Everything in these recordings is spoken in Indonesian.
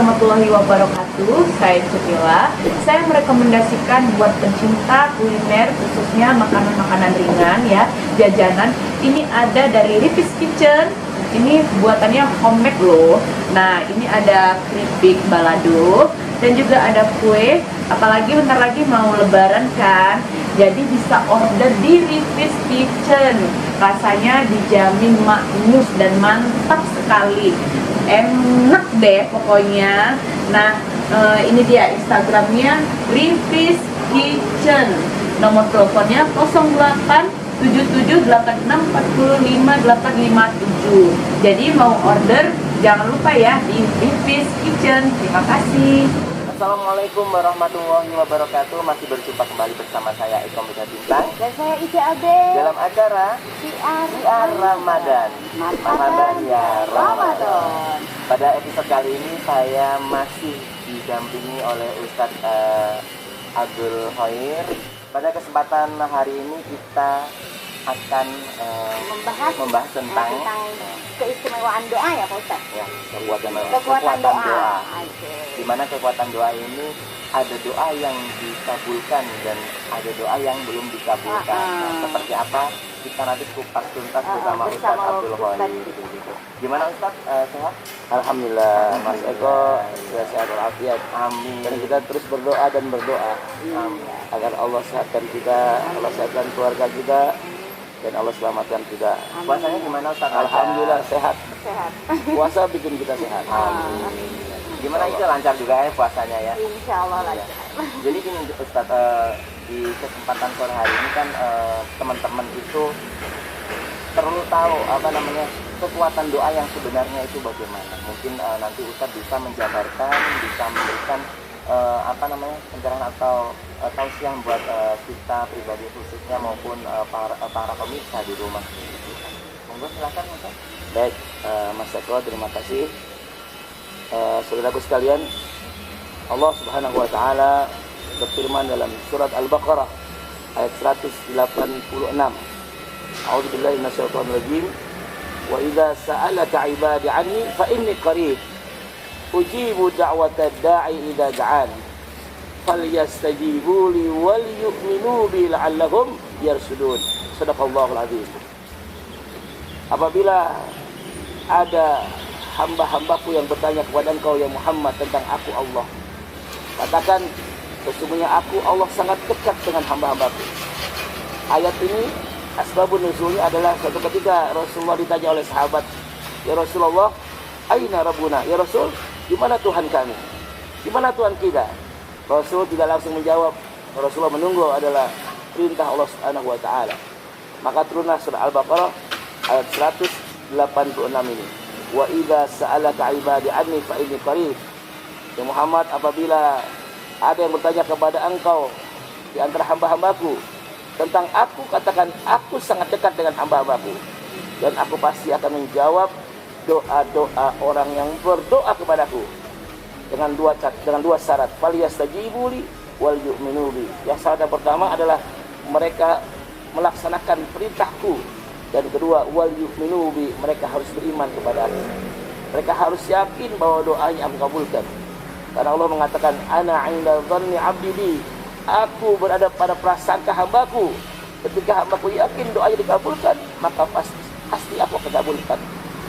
warahmatullahi wabarakatuh. Saya Cetila. Saya merekomendasikan buat pencinta kuliner, khususnya makanan-makanan ringan ya, jajanan. Ini ada dari Rifis Kitchen. Ini buatannya homemade loh. Nah, ini ada keripik balado dan juga ada kue. Apalagi bentar lagi mau lebaran kan. Jadi bisa order di Rifis Kitchen. Rasanya dijamin maknyus dan mantap sekali. Enak deh pokoknya. Nah, ini dia Instagramnya Rifis Kitchen. Nomor teleponnya 087786455857. Jadi mau order jangan lupa ya di Rifis Kitchen. Terima kasih. Assalamualaikum warahmatullahi wabarakatuh. Masih berjumpa kembali bersama saya Eko Mega Bintang Dan saya Ica Abe dalam acara Siar Ramadan. Marhaban ya Ramadan. Pada episode kali ini saya masih didampingi oleh Ustadz Abdul Khair. Pada kesempatan hari ini kita akan membahas tentang keistimewaan doa ya Pak Ustaz? ya, kekuatan Kekuatan doa. Di mana kekuatan doa ini ada doa yang dikabulkan dan ada doa yang belum dikabulkan. Nah, seperti apa kita nanti kupas tuntas bersama Ustaz Abdul Khair. Gimana Ustaz? Sehat? Alhamdulillah, Mas Eko sehat walafiat. Amin. Dan kita terus berdoa dan berdoa agar Allah sehatkan kita, Allah sehatkan keluarga kita, dan Allah selamatkan kita. Puasanya gimana Ustaz? Alhamdulillah sehat. Sehat. Puasa bikin kita sehat. Amin. Gimana itu lancar juga ya puasanya ya? Insya Allah lancar. Jadi gini Ustaz, di kesempatan sore hari ini kan teman-teman itu perlu tahu kekuatan doa yang sebenarnya itu bagaimana. Mungkin nanti Ustaz bisa menjabarkan, bisa memberikan pencerahan atau tausiah buat kita pribadi khususnya maupun para pemirsa di rumah. Monggo silakan Ustaz. Baik, Mas Eko, terima kasih. Saudaraku sekalian, Allah Subhanahu wa taala berfirman dalam surat Al-Baqarah ayat 186. A'udzubillahi minasyaitonir rajim. Wa idza sa'alaka 'ibadi 'anni fa inni qarib ujibu da'watad da'i idza da'an falyastajibu li wal yu'minu bi la'allahum yarsudun. Shadaqallahul azim. Apabila ada hamba-hambaku yang bertanya kepada engkau ya Muhammad tentang aku Allah, katakan sesungguhnya aku Allah sangat dekat dengan hamba-hambaku. Ayat ini asbabun nuzulnya adalah suatu ketika Rasulullah ditanya oleh sahabat, ya Rasulullah, aina rabbuna? Ya Rasul, di mana Tuhan kami? Di mana Tuhan kita? Rasul tidak langsung menjawab. Rasulullah menunggu adalah perintah Allah Subhanahu wa taala. Maka turunlah surah Al-Baqarah ayat 186 ini. Wa idza sa'alaka 'ibadi 'anni fa inni qarib. Ya Muhammad, apabila ada yang bertanya kepada engkau di antara hamba-hambaku tentang aku, katakan aku sangat dekat dengan hamba-hambaku dan aku pasti akan menjawab doa-doa orang yang berdoa kepadaku dengan dua syarat. Falyastajibu li wal yu'minu bi. Yang syarat yang pertama adalah mereka melaksanakan perintahku, dan kedua wal yu'minu bi, mereka harus beriman kepada aku. Mereka harus yakin bahwa doanya aku kabulkan. Karena Allah mengatakan ana 'inda dhanni 'abdi bi. Aku berada pada prasangka hambaku. Ketika hambaku yakin doanya dikabulkan, maka pasti aku akan kabulkan.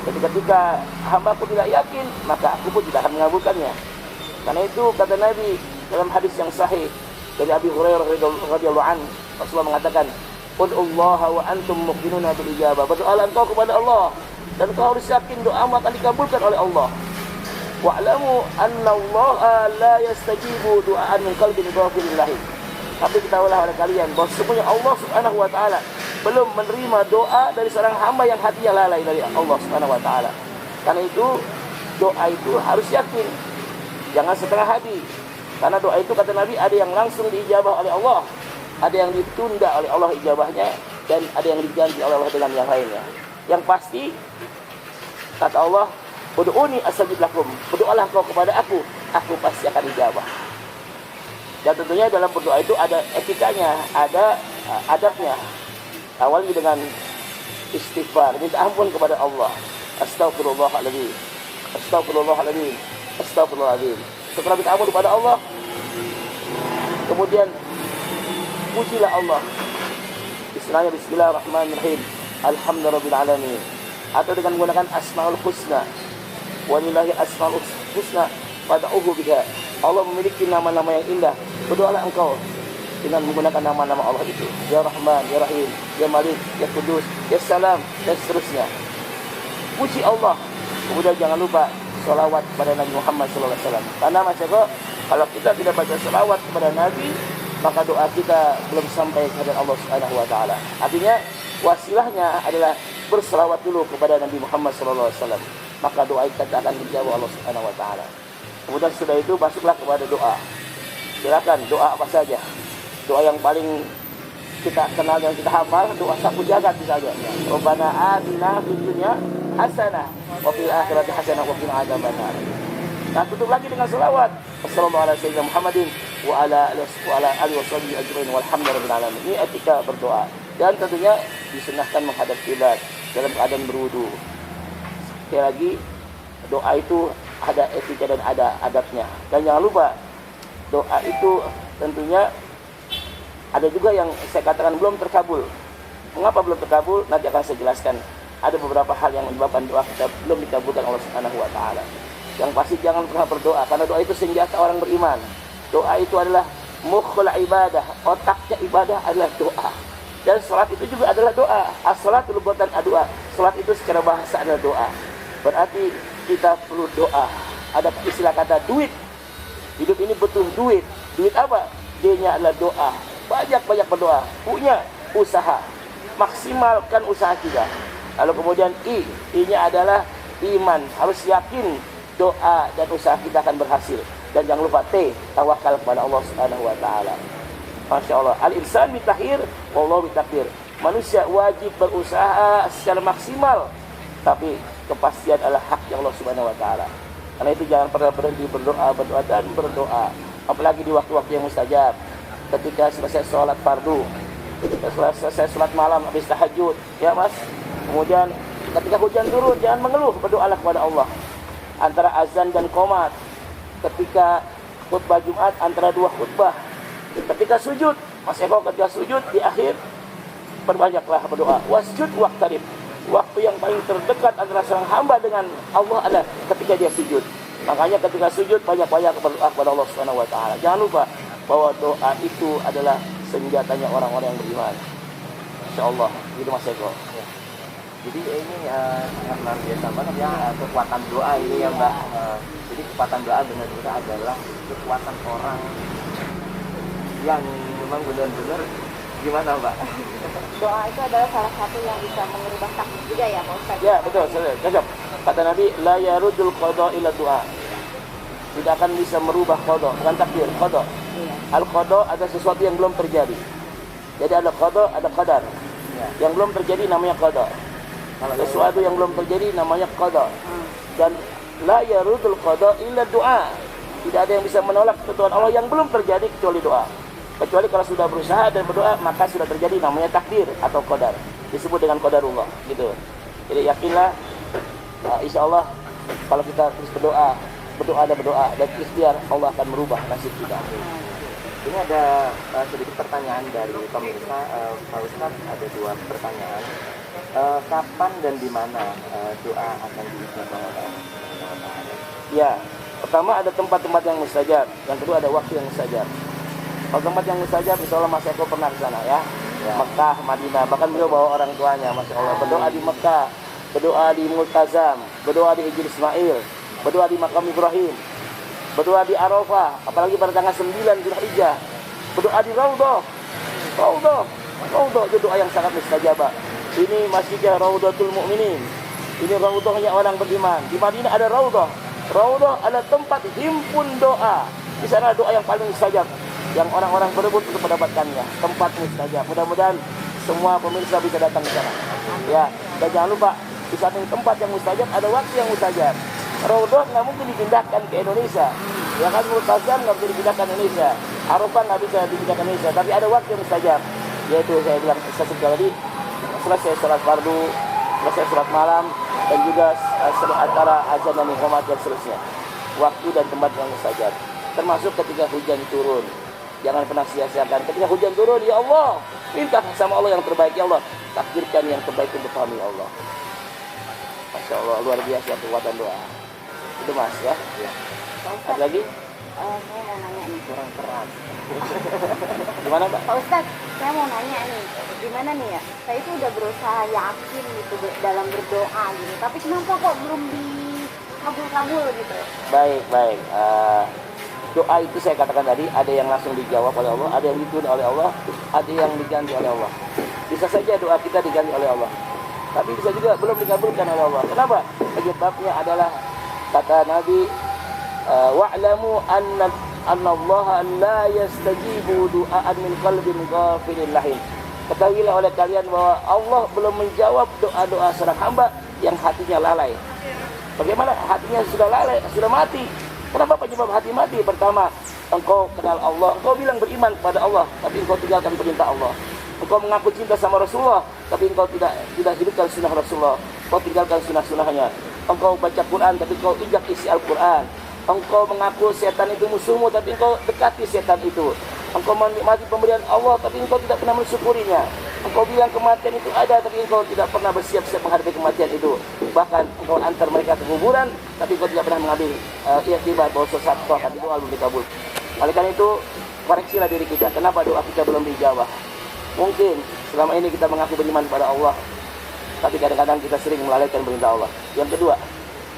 Ketika hambaku tidak yakin, maka aku pun tidak akan mengabulkannya. Karena itu kata Nabi dalam hadis yang sahih dari Abi Hurairah radhiyallahu anhu, Rasulullah mengatakan, "Ud'ullaha wa antum muqinuna bil ijabah." Berdoalah engkau kepada Allah dan kau harus yakin doamu akan dikabulkan oleh Allah. Wa'lamu anna Allah la yastajibu du'aan min qalbin ghafilin lahim. Tapi ketahuilah oleh kalian bahwa sesungguhnya Allah Subhanahu wa taala belum menerima doa dari seorang hamba yang hatinya lalai dari Allah Subhanahu wa taala. Karena itu doa itu harus yakin. Jangan setengah hati. Karena doa itu kata Nabi ada yang langsung diijabah oleh Allah, ada yang ditunda oleh Allah ijabahnya, dan ada yang diganti oleh Allah dengan yang lainnya. Yang pasti kata Allah, ud'uni astajib lakum. Berdoalah kau kepada aku pasti akan dijawab. Dan tentunya dalam berdoa itu ada etikanya, ada adabnya. Awalnya dengan istighfar, minta ampun kepada Allah. Astagfirullahaladzim. Astagfirullahaladzim. Astagfirullahaladzim. Setelah minta ampun kepada Allah, kemudian pujilah Allah. Istilahnya Bismillahirrahmanirrahim. Alhamdulillahirrahmanirrahim. Atau dengan menggunakan Asmaul Husna. Walillahi Asmaul Husna fad'uhu biha. Allah memiliki nama-nama yang indah. Berdoalah engkau dengan menggunakan nama-nama Allah itu. Ya Rahman, Ya Rahim, Ya Malik, Ya Kudus, Ya Salam, dan seterusnya. Puji Allah. Kemudian jangan lupa salawat kepada Nabi Muhammad SAW. Karena masyarakat, kalau kita tidak baca salawat kepada Nabi, maka doa kita belum sampai kepada Allah Subhanahu Wa Taala. Artinya wasilahnya adalah bersalawat dulu kepada Nabi Muhammad SAW. Maka doa kita akan dijawab Allah Subhanahu Wa Taala. Kemudian setelah itu masuklah kepada doa. Silakan doa apa saja. Doa yang paling kita kenal dan kita hafal, doa sapu jagat misalnya. Rabbana atina fid dunya hasanah wa fil akhirati hasanah wa qina adzabannar. Nah, tutup lagi dengan selawat. Wassallallahu ala sayyidina Muhammadin wa ala alihi washabihi ajmain walhamdulillahirabbil alamin. Ini etika berdoa. Dan tentunya disunahkan menghadap kiblat dalam keadaan berwudu. Sekali lagi, doa itu ada etika dan ada adabnya. Dan jangan lupa, doa itu tentunya ada juga yang saya katakan belum terkabul. Mengapa belum terkabul? Nanti akan saya jelaskan. Ada beberapa hal yang menyebabkan doa kita belum dikabulkan Allah Subhanahu Wa Taala. Yang pasti jangan pernah berdoa, karena doa itu senjata orang beriman. Doa itu adalah mukhul ibadah, otaknya ibadah adalah doa. Dan salat itu juga adalah doa. As-salatu lugatan doa. Salat itu secara bahasa adalah doa. Berarti kita perlu doa. Ada istilah kata duit. Hidup ini butuh duit. Duit apa? D-nya adalah doa. Banyak-banyak berdoa. Punya usaha. Maksimalkan usaha kita. Lalu kemudian I-nya adalah iman. Harus yakin doa dan usaha kita akan berhasil. Dan jangan lupa T, tawakal kepada Allah Subhanahu Wa Taala. Masya Allah. Al-insan bitahir, wallahu bitakdir. Manusia wajib berusaha secara maksimal, tapi kepastian adalah haknya Allah Subhanahu Wa Taala. Karena itu jangan pernah berhenti berdoa dan berdoa. Apalagi di waktu-waktu yang mustajab. Ketika selesai sholat fardu, selesai sholat malam habis tahajud, ya mas. Kemudian ketika hujan turun, jangan mengeluh, berdoalah kepada Allah. Antara azan dan qomat, ketika khutbah Jumat, antara dua khutbah, ketika sujud, Mas Eko ketika sujud di akhir, perbanyaklah berdoa. Wasjud waqtarib. Waktu yang paling terdekat antara seorang hamba dengan Allah adalah ketika dia sujud. Makanya ketika sujud banyak-banyak berdoa kepada Allah Subhanahu Wa Taala. Jangan lupa bahwa doa itu adalah senjatanya orang-orang yang beriman. Insyaallah, gitu Mas Eko. Ya. Jadi ini sangat luar biasa banget ya, kekuatan doa ini ya Mbak. Jadi kekuatan doa benar-benar adalah kekuatan orang yang memang benar-benar gimana Mbak? Doa itu adalah salah satu yang bisa mengubah takdir juga ya Pak Ustaz. Ya betul, cocok. Kata Nabi, la yarudul qada ila doa. Tidak akan bisa merubah qada, bukan takdir, qada. Iya. Al-qada ada sesuatu yang belum terjadi. Jadi ada qada, ada qadar. Ya. Yang belum terjadi namanya qada. Kalau sesuatu yang belum terjadi namanya qada. Dan la yarudul qada illa doa. Tidak ada yang bisa menolak ketentuan Allah yang belum terjadi kecuali doa. Kecuali kalau sudah berusaha dan berdoa, maka sudah terjadi namanya takdir atau qadar. Disebut dengan qadarullah, gitu. Jadi yakinlah, insya Allah kalau kita terus berdoa dan ikhtiar, Allah akan merubah nasib kita. Ini ada sedikit pertanyaan dari pemirsa, Pak Ustadz, ada dua pertanyaan. Kapan dan di mana doa akan diijabah oleh Allah? Ya, pertama ada tempat-tempat yang mustajab, yang kedua ada waktu yang mustajab. Kalau tempat yang mustajab, insya Allah Mas Eko pernah ke sana ya. Mekah, Madinah, bahkan beliau bawa orang tuanya, Masya Allah. Berdoa di Mekah, berdoa di Multazam, berdoa di Hijr Ismail, berdoa di Makam Ibrahim, berdoa di Arafah, apalagi pada tanggal 9 Zulhijjah, berdoa di Raudhah, itu doa yang sangat mustajabah. Ini masjidnya Raudhatul Mu'minin, ini Raudhahnya orang beriman. Di Madinah ada Raudhah adalah tempat himpun doa. Di sana doa yang paling mustajab, yang orang-orang berebut untuk mendapatkannya, tempat mustajab. Mudah-mudahan semua pemirsa bisa datang ke sana. Ya, dan jangan lupa di samping tempat yang mustajab ada waktu yang mustajab. Raudhah nggak mungkin dipindahkan ke Indonesia, ya kan? Multazam nggak bisa dipindahkan ke Indonesia, Arafah nggak bisa dipindahkan ke Indonesia, tapi ada waktu yang mustajab, yaitu saya bilang tadi selesai sholat fardu, selesai sholat malam, dan juga antara azan dan iqamat dan seterusnya. waktu dan tempat yang mustajab. Termasuk ketika hujan turun. Jangan pernah sia-siakan. Ketika hujan turun, ya Allah, minta sama Allah yang terbaik, ya Allah. Takdirkan yang terbaik untuk kami, ya Allah. Masya Allah, luar biasa kekuatan doa. Itu Mas ya. Pak Ada Ustadz, lagi? saya mau nanya nih. Kurang keras. Gimana Pak? Pak Ustadz, saya mau nanya nih, gimana nih ya? Saya itu udah berusaha yakin gitu dalam berdoa gitu, tapi kenapa kok belum dikabul-kabul gitu? Baik, baik. Doa itu saya katakan tadi, ada yang langsung dijawab oleh Allah, ada yang ditunda oleh Allah, ada yang diganti oleh Allah. Bisa saja doa kita diganti oleh Allah, tapi bisa juga belum dikabulkan oleh Allah. Kenapa? Penyebabnya adalah kata Nabi, wa'lamu anna Allah la yastajibu du'aan min qalbin ghafilin lahim. Ketahuilah oleh kalian bahwa Allah belum menjawab doa-doa seorang hamba yang hatinya lalai. Bagaimana hatinya sudah lalai, sudah mati? Kenapa penyebab hati mati? Pertama, engkau kenal Allah, engkau bilang beriman kepada Allah, tapi engkau tinggalkan perintah Allah. Engkau mengaku cinta sama Rasulullah, tapi engkau tidak hidupkan sunnah Rasulullah. Engkau tinggalkan sunnah-sunnahnya. Engkau baca Quran, tapi engkau injak isi Al-Quran. Engkau mengaku setan itu musuhmu, tapi engkau dekati setan itu. Engkau menikmati pemberian Allah, tapi engkau tidak pernah mensyukurinya. Engkau bilang kematian itu ada, tapi engkau tidak pernah bersiap-siap menghadapi kematian itu. Bahkan engkau antar mereka ke kuburan, tapi engkau tidak pernah mengambil iktibar bahwa sesuatu akan doa belum dikabul. Oleh karena itu, koreksilah diri kita. Kenapa doa kita belum dijawab? Mungkin selama ini kita mengaku beriman kepada Allah, tapi kadang-kadang kita sering melalaikan perintah Allah. Yang kedua,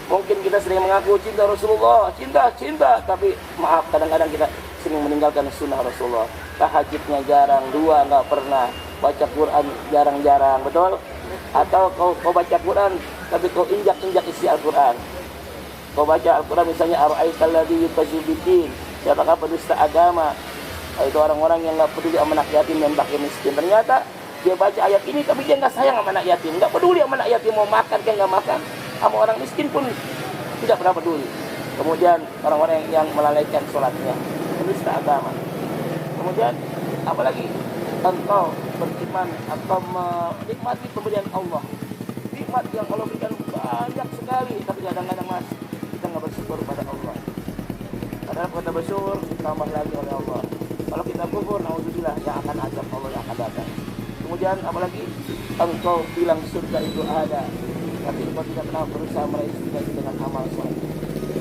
mungkin kita sering mengaku cinta Rasulullah, cinta, tapi maaf, kadang-kadang kita sering meninggalkan sunnah Rasulullah. Tahajudnya jarang, dua nggak pernah, baca Quran jarang-jarang, betul? Atau kau baca Quran, tapi kau injak-injak isi Al-Quran. Kau baca Al-Quran misalnya, ara'aital ladzi yukadzibu, siapakah pendusta agama? Itu orang-orang yang nggak peduli sama anak yatim dan fakir miskin. Ternyata dia baca ayat ini, tapi dia nggak sayang sama anak yatim, nggak peduli sama anak yatim mau makan kayak nggak makan, sama orang miskin pun tidak pernah peduli. Kemudian orang-orang yang melalaikan sholatnya, penista agama. Kemudian apalagi engkau beriman atau menikmati pemberian Allah, nikmat yang Allah berikan banyak sekali, tapi kadang-kadang Mas kita nggak bersyukur pada Allah. Padahal kita bersyukur ditambah lagi oleh Allah. Kalau kita kufur, naudzubillah, yang akan azab Allah yang akan datang. Kemudian apalagi engkau bilang surga itu ada, tapi engkau tidak pernah berusaha meraih surga itu dengan amal soleh.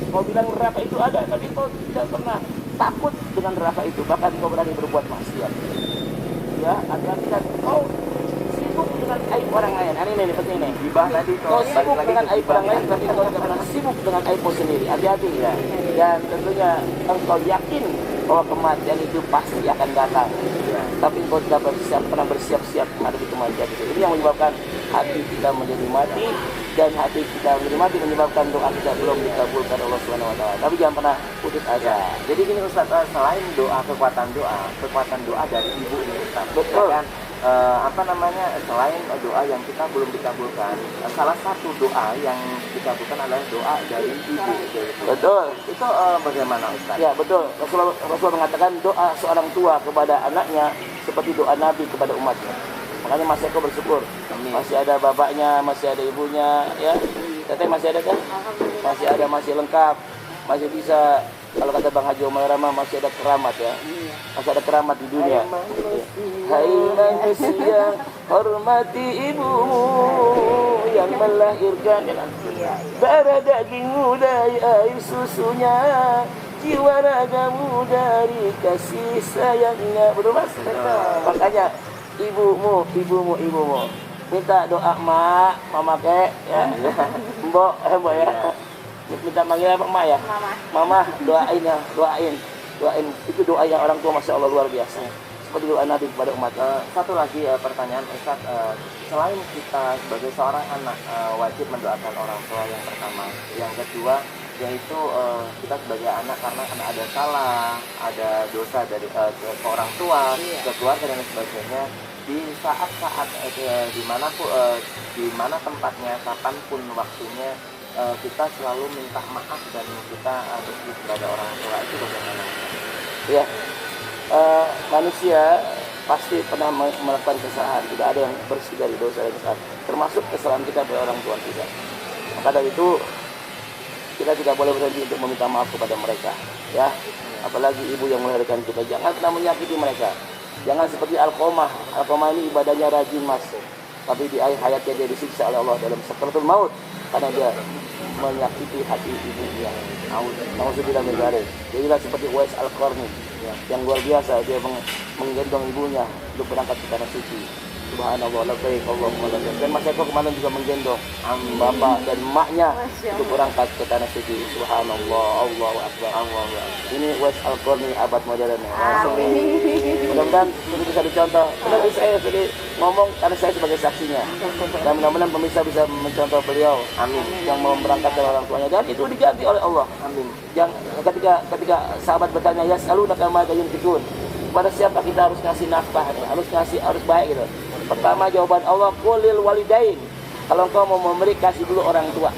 Engkau bilang neraka itu ada, tapi engkau tidak pernah takut dengan neraka itu, bahkan engkau berani berbuat maksiat. Ya, artinya engkau sibuk dengan aib orang lain. Ini penting nih. Gibah tadi Kau sibuk dengan aib orang lain, tapi engkau tidak pernah sibuk dengan aibmu sendiri. Hati-hati ya. Dan tentunya engkau yakin bahwa kematian itu pasti akan datang. Tapi engkau tidak pernah bersiap-siap menghadapi kematian itu. Ini yang menyebabkan hati kita menjadi mati, dan hati kita menjadi mati menyebabkan doa kita belum dikabulkan Allah Subhanahu wa taala. Tapi jangan pernah putus asa. Jadi gini Ustaz, selain doa, kekuatan doa dari ibu ini Ustaz. Betul. Ya kan? Selain doa yang kita belum dikabulkan, salah satu doa yang dikabulkan adalah doa dari ibu. Betul. Itu bagaimana Ustaz? Ya betul. Rasulullah mengatakan doa seorang tua kepada anaknya seperti doa Nabi kepada umatnya. Makanya masih aku bersyukur. Amin. Masih ada bapaknya, masih ada ibunya, ya. Teteh masih ada kan? Masih ada, masih lengkap, masih bisa. Kalau kata Bang Haji Umar Rama, masih ada keramat ya. Masih ada keramat di dunia. Hai manusia, hormati ibumu yang melahirkan. Darah dagingmu dari air susunya, jiwa ragamu dari kasih sayangnya. Betul Mas? Makanya ibumu. Minta doa mak, mama kek, ya. Mbok ya. Minta manggil apa mak ya? Mama doain ya, doain. Itu doa yang orang tua Masya Allah luar biasa. Seperti doa Nabi kepada umat. Satu lagi pertanyaan Ustaz, selain kita sebagai seorang anak wajib mendoakan orang tua yang pertama, yang kedua yaitu kita sebagai anak karena ada salah, ada dosa dari ke orang tua, ke keluarga dan sebagainya. Di saat-saat di mana tempatnya, kapanpun waktunya, kita selalu minta maaf dan kita bersih kepada orang tua. Itu bagaimana? Ya, manusia pasti pernah melakukan kesalahan. Tidak ada yang bersih dari dosa dan kesalahan, termasuk kesalahan kita kepada orang tua kita. Maka dari itu kita tidak boleh berhenti untuk meminta maaf kepada mereka, ya. Apalagi ibu yang melahirkan kita, jangan pernah menyakiti mereka. Jangan seperti Alqamah. Alqamah ini ibadahnya rajin mas, tapi di akhir hayatnya dia disiksa oleh Allah dalam sakaratul maut karena dia menyakiti hati ibunya. Nauzubillah min dzalik. Jadilah seperti Uwais Al-Qarni yang luar biasa, dia menggendong ibunya untuk berangkat ke tanah suci. Subhanallah, labbaik Allahumma labbaik. Dan Mas Eko kemarin juga menggendong bapak dan emaknya untuk berangkat ke tanah suci. Subhanallah, Allahu Akbar, Allahu Akbar. Ini Uwais Al-Qarni abad modern ya. Mudah-mudahan itu bisa dicontoh. Kenapa saya tadi ngomong karena saya sebagai saksinya. Dan mudah-mudahan pemirsa bisa mencontoh beliau. Amin. Yang mau berangkat dengan orang tuanya dan itu diganti oleh Allah. Amin. Yang ketika sahabat bertanya, ya selalu nakama kayun tikun. Pada siapa kita harus ngasih nafkah, harus baik gitu. Pertama jawaban Allah, qulil walidain. Kalau engkau mau memberi, kasih dulu orang tua.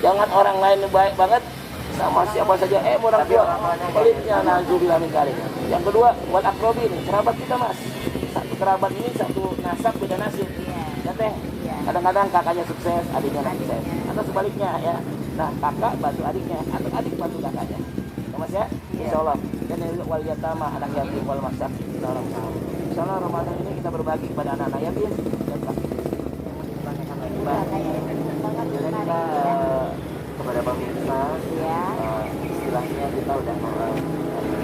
Jangan orang lain baik banget sama siapa saja, orang tua pelitnya, nauzubillah min dzalik. Yang kedua, wal aqrabin, kerabat kita mas. Satu kerabat ini satu nasab beda nasib. Ya teh. Kadang-kadang kakaknya sukses, adiknya nggak sukses. Atau sebaliknya ya. Nah, kakak bantu adiknya atau adik bantu kakaknya. Ya mas ya? Insyaallah. Dan wal yatama, anak yatim, wal masakin, orang sahur. Insyaallah Ramadan ini kita berbagi kepada anak-anak yatim dan fakir. Kita kepada pemirsa, istilahnya kita udah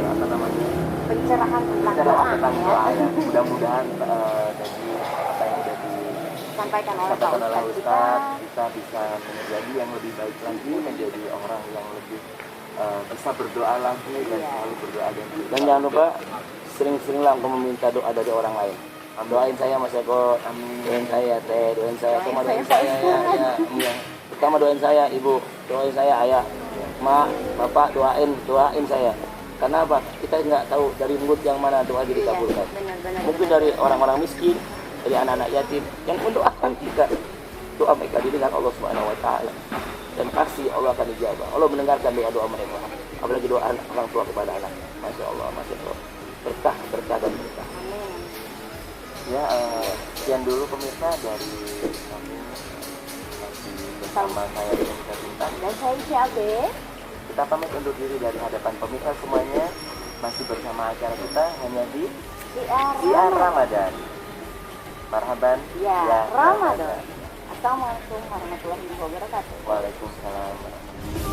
apa namanya, Pencerahan tentang tentang doa doa ya. ya. Mudah-mudahan dari apa yang udah Disampaikan oleh Pak disampaikan oleh Ustadz kita. Ustadz, kita bisa menjadi yang lebih baik lagi, menjadi orang yang lebih bisa berdoa lagi dan selalu berdoa Dan jangan lupa sering-seringlah engkau meminta doa dari orang lain. Doain saya Mas Eko, doain saya Teh, doain saya Toma, doain saya ya. Pertama doain saya Ibu, doain saya Ayah, Mak, Bapak, doain saya. Karena apa? Kita nggak tahu dari mulut yang mana doa dikabulkan. Benar-benar. Mungkin dari orang-orang miskin, dari anak-anak yatim yang mendoakan kita. Doa mereka didengar Allah Subhanahu wa taala. Dan pasti Allah akan dijawab. Allah mendengarkan doa-doa mereka. Apalagi doa orang tua kepada anak. Masya Allah, Masya Allah. Berkah dan berkah. ya. Sekian dulu pemirsa dari kami masih bersama saya dengan Kak Bintang. Dan saya Syabe. Kita pamit undur diri dari hadapan pemirsa semuanya. Masih bersama acara kita hanya di Siar Ramadan. Marhaban Ya, Ramadan. Assalamualaikum warahmatullahi wabarakatuh. Waalaikumsalam.